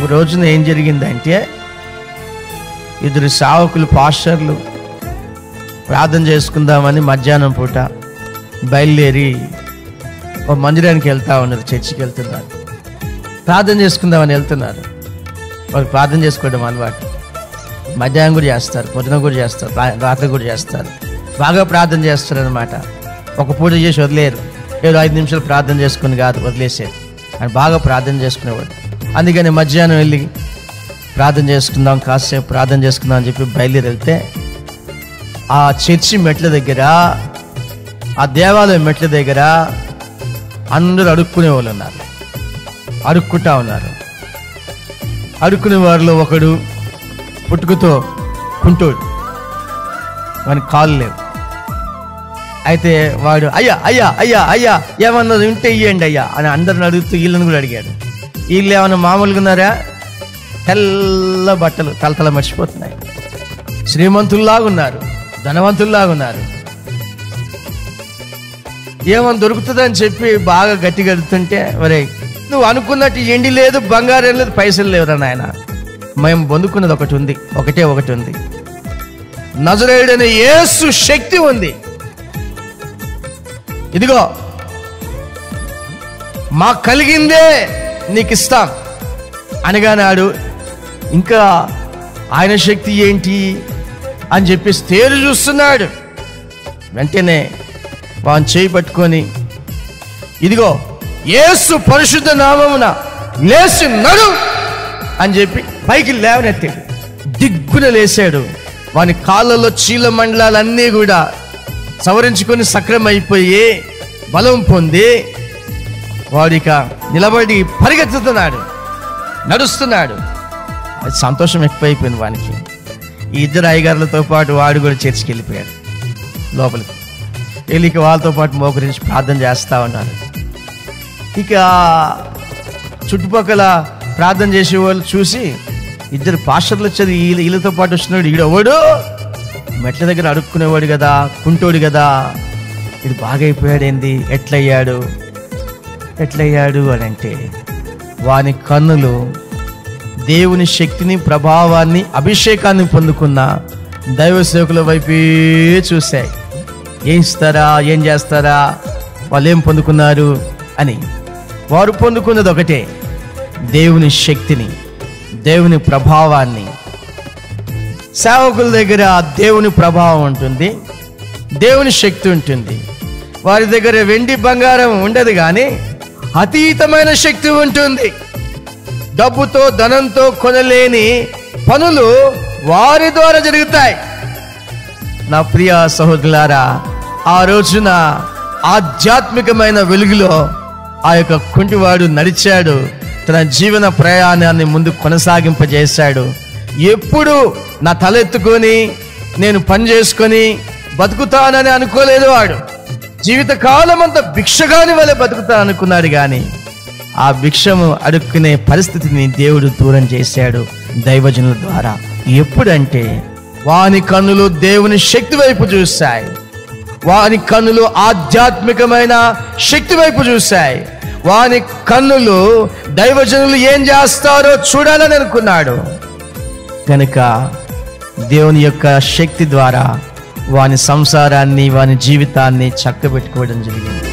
ఒక రోజున ఏం జరిగిందంటే, ఇద్దరు సేవకులు పాస్టర్లు ప్రార్థన చేసుకుందామని మధ్యాహ్నం పూట బయలుదేరి ఒక మందిరానికి వెళ్తా ఉన్నారు. చర్చికి వెళ్తున్నారు, ప్రార్థన చేసుకుందామని వెళ్తున్నారు. వాళ్ళు ప్రార్థన చేసుకోవడం అలవాటు. మధ్యాహ్నం కూడా చేస్తారు, పొద్దున కూడా చేస్తారు, రాత్రి కూడా చేస్తారు. బాగా ప్రార్థన చేస్తారు అనమాట. ఒక పూట చేసి వదిలేరు. ఏదో 5 నిమిషాలు ప్రార్థన చేసుకుని కాదు వదిలేసేది, అని బాగా ప్రార్థన చేసుకునేవాడు. అందుకని మధ్యాహ్నం వెళ్ళి ప్రార్థన చేసుకుందాం, కాసేపు ప్రార్థన చేసుకుందాం అని చెప్పి బయలుదేరి వెళ్తే, ఆ చర్చి మెట్ల దగ్గర, ఆ దేవాలయం మెట్ల దగ్గర అందరూ అడుక్కునే వాళ్ళు ఉన్నారు. అడుక్కుంటా ఉన్నారు. అడుక్కునే వారిలో ఒకడు పుట్టుకతో కుంటోడు, వానికి కాళ్ళు లేవు. అయితే వాడు అయ్యా అయ్యా అయ్యా అయ్యా ఏమన్నా ఉంటే ఇయ్యండి అయ్యా అని అందరిని అడుగుతూ వీళ్ళని కూడా అడిగాడు. వీళ్ళు ఏమన్నా మామూలుగా ఉన్నారా? తెల్ల బట్టలు తలతల మర్చిపోతున్నాయి, శ్రీమంతుల్లాగా ఉన్నారు, ధనవంతుల్లాగా ఉన్నారు. ఏమన్నా దొరుకుతుందని చెప్పి బాగా గట్టిగా అడుగుతుంటే, ఒరే నువ్వు అనుకున్నట్టు ఎండి లేదు, బంగారం లేదు, పైసలు లేవురా నాయన, మేము పొందుకున్నది ఒకటి ఉంది, ఒకటి ఉంది, నజరేయుడైన యేసు శక్తి ఉంది, ఇదిగో మాకు కలిగిందే నీకు ఇస్తాం అనగానాడు. ఇంకా ఆయన శక్తి ఏంటి అని చెప్పి తేరు చూస్తున్నాడు. వెంటనే వాని చేయి పట్టుకొని, ఇదిగో యేసు పరిశుద్ధ నామమున లేచి నడు అని చెప్పి పైకి లేవనెత్తాడు. దిగ్గున లేచాడు. వాని కాళ్ళలో చీల మండలాలన్నీ కూడా సవరించుకొని సక్రమైపోయి బలం పొంది వాడిక నిలబడి పరిగెత్తుతున్నాడు, నడుస్తున్నాడు. అది సంతోషం ఎక్కువైపోయింది వానికి. ఈ ఇద్దరు అయ్యగారులతో పాటు వాడు కూడా చర్చికి వెళ్ళిపోయాడు. లోపలికి వెళ్ళి వాళ్ళతో పాటు మోకరించి ప్రార్థన చేస్తూ ఉన్నారు. ఇక చుట్టుపక్కల ప్రార్థన చేసే వాళ్ళు చూసి, ఇద్దరు పాస్టర్లు వచ్చేది వీళ్ళతో పాటు వస్తున్నాడు, ఈడవాడు మెట్ల దగ్గర అడుక్కునేవాడు కదా, కుంటోడు కదా, ఇది బాగైపోయాడేంది, ఎట్లయ్యాడు అని అంటే, వాని కన్నులు దేవుని శక్తిని, ప్రభావాన్ని, అభిషేకాన్ని పొందుకున్న దైవ సేవకుల వైపే చూశాయి. ఏం ఇస్తారా, ఏం చేస్తారా, వాళ్ళు ఏం పొందుకున్నారు అని. వారు పొందుకున్నది ఒకటే, దేవుని శక్తిని, దేవుని ప్రభావాన్ని. సేవకుల దగ్గర దేవుని ప్రభావం ఉంటుంది, దేవుని శక్తి ఉంటుంది. వారి దగ్గర వెండి బంగారం ఉండదు, కానీ అతీతమైన శక్తి ఉంటుంది. డబ్బుతో ధనంతో కొనలేని పనులు వారి ద్వారా జరుగుతాయి. నా ప్రియ సహోదరులారా, ఆ రోజున ఆధ్యాత్మికమైన వెలుగులో ఆ యొక్క కుంటివాడు నడిచాడు, తన జీవన ప్రయాణాన్ని ముందు కొనసాగింపజేశాడు. ఎప్పుడు నా తలెత్తుకొని నేను పని చేసుకొని బతుకుతానని అనుకోలేదు. వాడు జీవితకాలం అంతా భిక్షగాని వలె బతుకుతాననుకున్నాడు, కానీ ఆ భిక్షము అడుక్కునే పరిస్థితిని దేవుడు దూరం చేశాడు దైవజనుల ద్వారా. ఎప్పుడంటే వాని కన్నులు దేవుని శక్తి వైపు చూశాయి, వాని కన్నులు ఆధ్యాత్మికమైన శక్తి వైపు చూశాయి, వాని కన్నులు దైవజనులు ఏం చేస్తారో చూడాలని అనుకున్నాడు. కనుక దేవుని యొక్క శక్తి ద్వారా వాని సంసారాన్ని, వాని జీవితాన్ని చక్కబెట్టుకోవడం జరిగింది.